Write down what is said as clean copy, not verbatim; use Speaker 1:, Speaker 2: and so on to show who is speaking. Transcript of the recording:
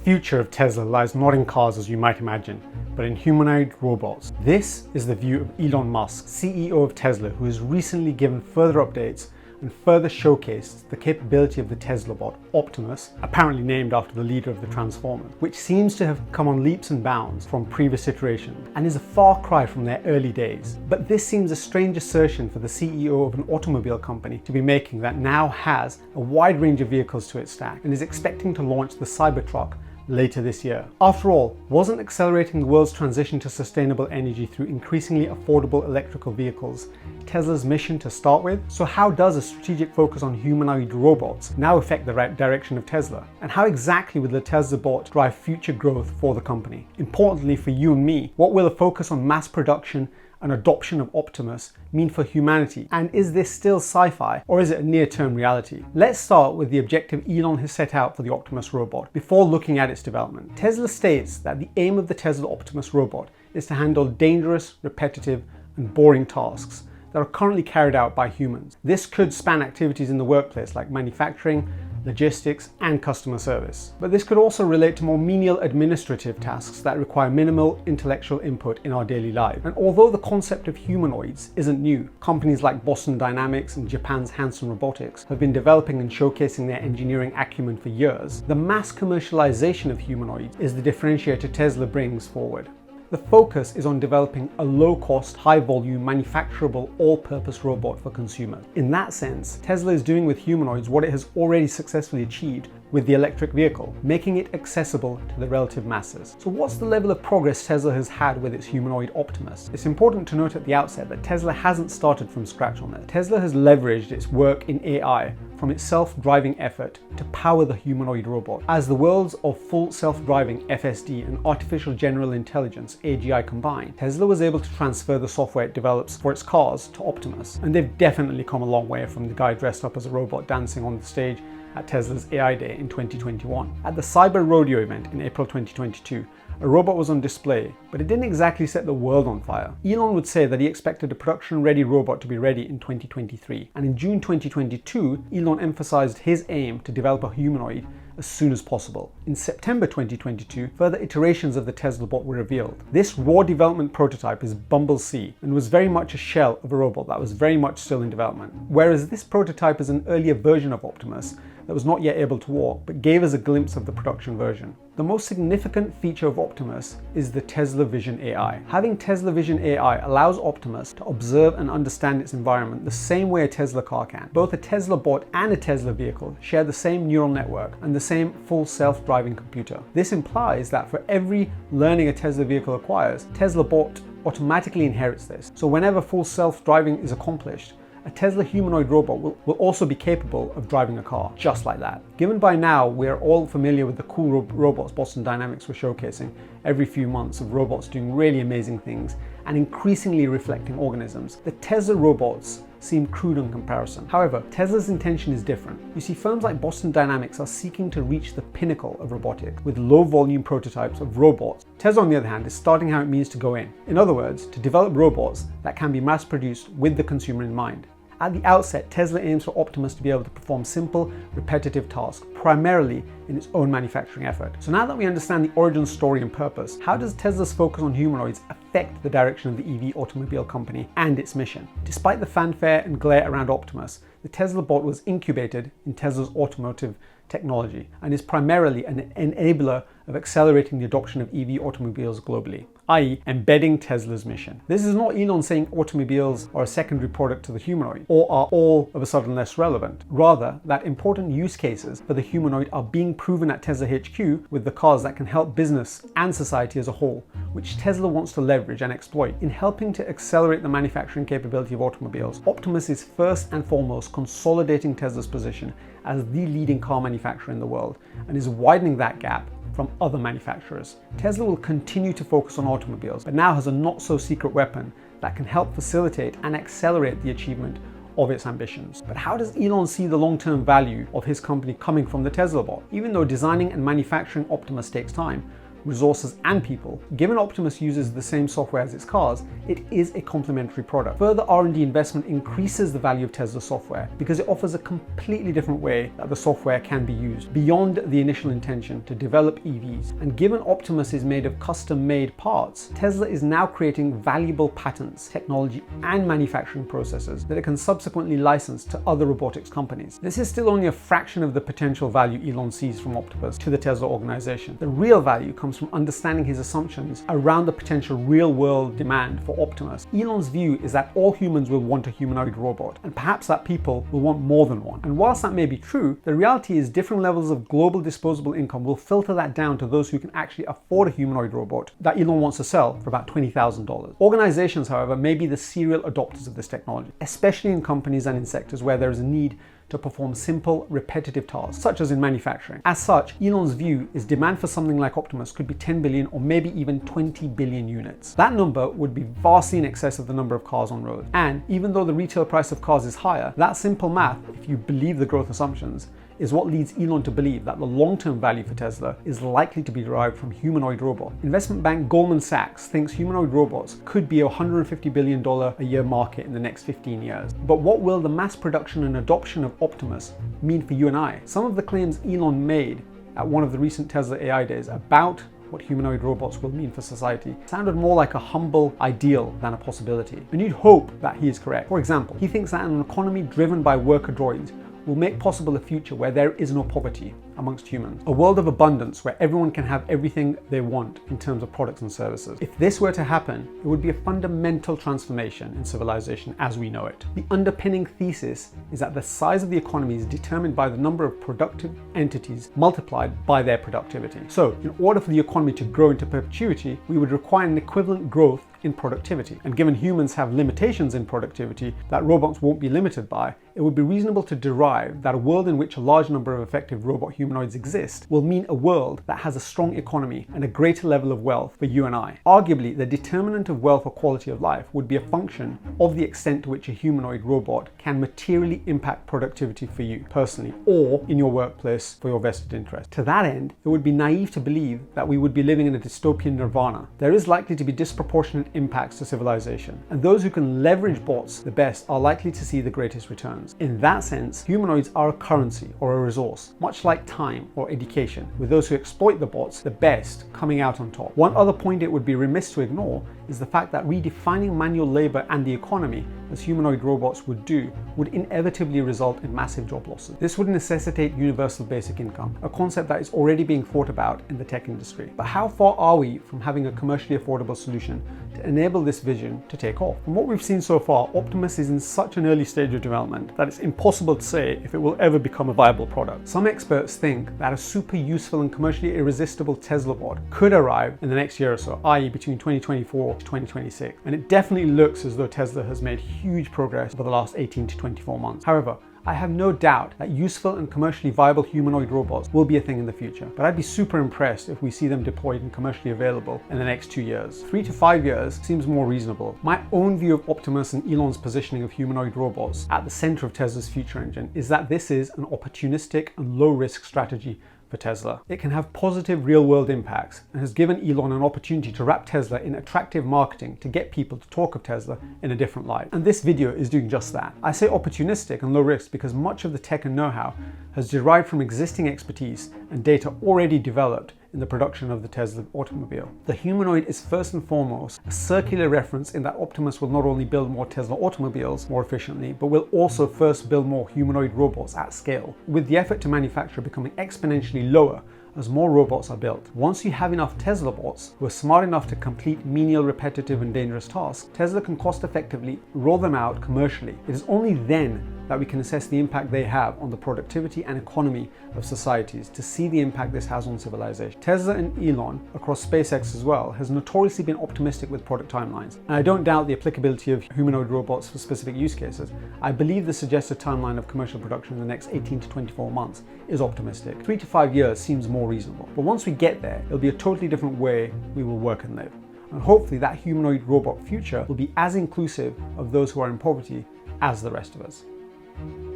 Speaker 1: future of Tesla lies not in cars as you might imagine, but in humanoid robots. This is the view of Elon Musk, CEO of Tesla, who has recently given further updates and further showcased the capability of the Tesla bot, Optimus, apparently named after the leader of the Transformers, which seems to have come on leaps and bounds from previous iterations and is a far cry from their early days. But this seems a strange assertion for the CEO of an automobile company to be making that now has a wide range of vehicles to its stack and is expecting to launch the Cybertruck later this year. After all, wasn't accelerating the world's transition to sustainable energy through increasingly affordable electrical vehicles Tesla's mission to start with? So how does a strategic focus on humanoid robots now affect the right direction of Tesla? And how exactly will the Tesla bot drive future growth for the company? Importantly for you and me, what will a focus on mass production and adoption of Optimus mean for humanity? And is this still sci-fi or is it a near-term reality? Let's start with the objective Elon has set out for the Optimus robot before looking at its development. Tesla states that the aim of the Tesla Optimus robot is to handle dangerous, repetitive, and boring tasks that are currently carried out by humans. This could span activities in the workplace like manufacturing, logistics, and customer service. But this could also relate to more menial administrative tasks that require minimal intellectual input in our daily life. And although the concept of humanoids isn't new, companies like Boston Dynamics and Japan's Hanson Robotics have been developing and showcasing their engineering acumen for years. The mass commercialization of humanoids is the differentiator Tesla brings forward. The focus is on developing a low-cost, high-volume, manufacturable, all-purpose robot for consumers. In that sense, Tesla is doing with humanoids what it has already successfully achieved with the electric vehicle, making it accessible to the relative masses. So what's the level of progress Tesla has had with its humanoid Optimus? It's important to note at the outset that Tesla hasn't started from scratch on this. Tesla has leveraged its work in AI from its self-driving effort to power the humanoid robot. As the worlds of full self-driving FSD and artificial general intelligence AGI combine, Tesla was able to transfer the software it develops for its cars to Optimus. And they've definitely come a long way from the guy dressed up as a robot dancing on the stage at Tesla's AI Day in 2021. At the Cyber Rodeo event in April 2022, a robot was on display, but it didn't exactly set the world on fire. Elon would say that he expected a production-ready robot to be ready in 2023, and in June 2022, Elon emphasized his aim to develop a humanoid as soon as possible. In September 2022, further iterations of the Tesla bot were revealed. This raw development prototype is Bumble C and was very much a shell of a robot that was very much still in development. Whereas this prototype is an earlier version of Optimus that was not yet able to walk, but gave us a glimpse of the production version. The most significant feature of Optimus is the Tesla Vision AI. Having Tesla Vision AI allows Optimus to observe and understand its environment the same way a Tesla car can. Both a Tesla bot and a Tesla vehicle share the same neural network and the same full self-driving computer. This implies that for every learning a Tesla vehicle acquires, Tesla bot automatically inherits this. So whenever full self-driving is accomplished, a Tesla humanoid robot will also be capable of driving a car, just like that. Given by now we are all familiar with the cool robots Boston Dynamics were showcasing every few months of robots doing really amazing things and increasingly reflecting organisms, the Tesla robots seem crude in comparison. However, Tesla's intention is different. You see, firms like Boston Dynamics are seeking to reach the pinnacle of robotics with low-volume prototypes of robots. Tesla, on the other hand, is starting how it means to go in. In other words, to develop robots that can be mass-produced with the consumer in mind. At the outset, Tesla aims for Optimus to be able to perform simple, repetitive tasks, primarily in its own manufacturing effort. So now that we understand the origin story and purpose, how does Tesla's focus on humanoids affect the direction of the EV automobile company and its mission? Despite the fanfare and glare around Optimus, the Tesla bot was incubated in Tesla's automotive technology and is primarily an enabler of accelerating the adoption of EV automobiles globally, i.e. embedding Tesla's mission. This is not Elon saying automobiles are a secondary product to the humanoid or are all of a sudden less relevant. Rather, that important use cases for the humanoid are being proven at Tesla HQ with the cars that can help business and society as a whole, which Tesla wants to leverage and exploit. In helping to accelerate the manufacturing capability of automobiles, Optimus is first and foremost consolidating Tesla's position as the leading car manufacturer in the world and is widening that gap from other manufacturers. Tesla will continue to focus on automobiles, but now has a not-so-secret weapon that can help facilitate and accelerate the achievement of its ambitions. But how does Elon see the long-term value of his company coming from the Tesla bot? Even though designing and manufacturing Optimus takes time, resources, and people. Given Optimus uses the same software as its cars, it is a complementary product. Further R&D investment increases the value of Tesla software because it offers a completely different way that the software can be used beyond the initial intention to develop EVs. And given Optimus is made of custom-made parts, Tesla is now creating valuable patents, technology, and manufacturing processes that it can subsequently license to other robotics companies. This is still only a fraction of the potential value Elon sees from Optimus to the Tesla organization. The real value comes from understanding his assumptions around the potential real-world demand for Optimus. Elon's view is that all humans will want a humanoid robot, and perhaps that people will want more than one. And whilst that may be true, the reality is different levels of global disposable income will filter that down to those who can actually afford a humanoid robot that Elon wants to sell for about $20,000. Organizations, however, may be the serial adopters of this technology, especially in companies and in sectors where there is a need to perform simple, repetitive tasks, such as in manufacturing. As such, Elon's view is demand for something like Optimus could be 10 billion or maybe even 20 billion units. That number would be vastly in excess of the number of cars on road. And even though the retail price of cars is higher, that simple math, if you believe the growth assumptions, is what leads Elon to believe that the long-term value for Tesla is likely to be derived from humanoid robots. Investment bank Goldman Sachs thinks humanoid robots could be a $150 billion a year market in the next 15 years. But what will the mass production and adoption of Optimus mean for you and I? Some of the claims Elon made at one of the recent Tesla AI days about what humanoid robots will mean for society sounded more like a humble ideal than a possibility. And you'd hope that he is correct. For example, he thinks that an economy driven by worker droids will make possible a future where there is no poverty amongst humans. A world of abundance where everyone can have everything they want in terms of products and services. If this were to happen, it would be a fundamental transformation in civilization as we know it. The underpinning thesis is that the size of the economy is determined by the number of productive entities multiplied by their productivity. So, in order for the economy to grow into perpetuity, we would require an equivalent growth in productivity. And given humans have limitations in productivity that robots won't be limited by, it would be reasonable to derive that a world in which a large number of effective robot humanoids exist will mean a world that has a strong economy and a greater level of wealth for you and I. Arguably, the determinant of wealth or quality of life would be a function of the extent to which a humanoid robot can materially impact productivity for you personally or in your workplace for your vested interest. To that end, it would be naive to believe that we would be living in a dystopian nirvana. There is likely to be disproportionate impacts to civilization, and those who can leverage bots the best are likely to see the greatest returns. In that sense, humanoids are a currency or a resource, much like time or education, with those who exploit the bots the best coming out on top. One other point it would be remiss to ignore is the fact that redefining manual labor and the economy, as humanoid robots would do, would inevitably result in massive job losses. This would necessitate universal basic income, a concept that is already being thought about in the tech industry. But how far are we from having a commercially affordable solution to enable this vision to take off? From what we've seen so far, Optimus is in such an early stage of development that it's impossible to say if it will ever become a viable product. Some experts think that a super useful and commercially irresistible Tesla bot could arrive in the next year or so, i.e. between 2024 to 2026. And it definitely looks as though Tesla has made huge progress over the last 18 to 24 months. However, I have no doubt that useful and commercially viable humanoid robots will be a thing in the future, but I'd be super impressed if we see them deployed and commercially available in the next 2 years. 3 to 5 years seems more reasonable. My own view of Optimus and Elon's positioning of humanoid robots at the center of Tesla's future engine is that this is an opportunistic and low-risk strategy for Tesla. It can have positive real-world impacts and has given Elon an opportunity to wrap Tesla in attractive marketing to get people to talk of Tesla in a different light. And this video is doing just that. I say opportunistic and low risk because much of the tech and know-how has derived from existing expertise and data already developed in the production of the Tesla automobile. The humanoid is first and foremost a circular reference in that Optimus will not only build more Tesla automobiles more efficiently, but will also first build more humanoid robots at scale, with the effort to manufacture becoming exponentially lower as more robots are built. Once you have enough Tesla bots who are smart enough to complete menial, repetitive and dangerous tasks, Tesla can cost effectively roll them out commercially. It is only then that we can assess the impact they have on the productivity and economy of societies to see the impact this has on civilization. Tesla and Elon, across SpaceX as well, has notoriously been optimistic with product timelines. And I don't doubt the applicability of humanoid robots for specific use cases. I believe the suggested timeline of commercial production in the next 18 to 24 months is optimistic. 3 to 5 years seems more reasonable. But once we get there, it'll be a totally different way we will work and live. And hopefully that humanoid robot future will be as inclusive of those who are in poverty as the rest of us.